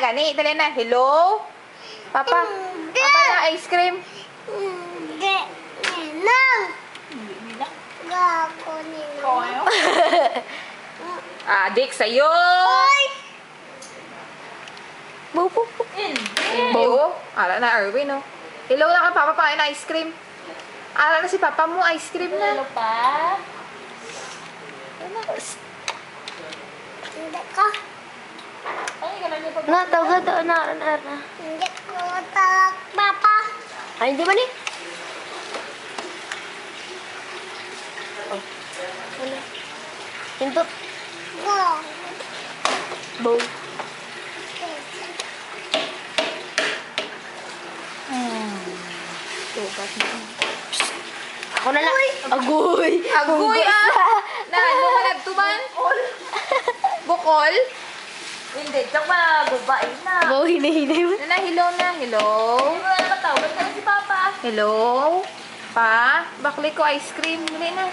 gani. Dali na. Hello? Papa? Papa na ice cream? Hindi. Ninang. Gago ninang. Adik sa'yo. Oy! Bupo. Hello? Ala na, Erwin, oh. Hello na ka, Papa, pakain na ice cream. Ala na si Papa mo, ice cream na. Hello pa. Hindi ka. Ay, ganun yung pag... Nga, tawag doon na. Hindi ko talak, Papa. Ay, hindi ba ni? Oh. Wala. Hintut. Wow. Bow. Tugas na. Ako na lang. Agoy. Agoy, ah! Na, ano ka nagtuman? Bukol? Hindi, tsaka magubain na. Bow, hini-hini mo. Na, hello na. Hello? Hindi mo na matawag ka na si Papa. Hello? Pa? Bakli ko ice cream. Dali na.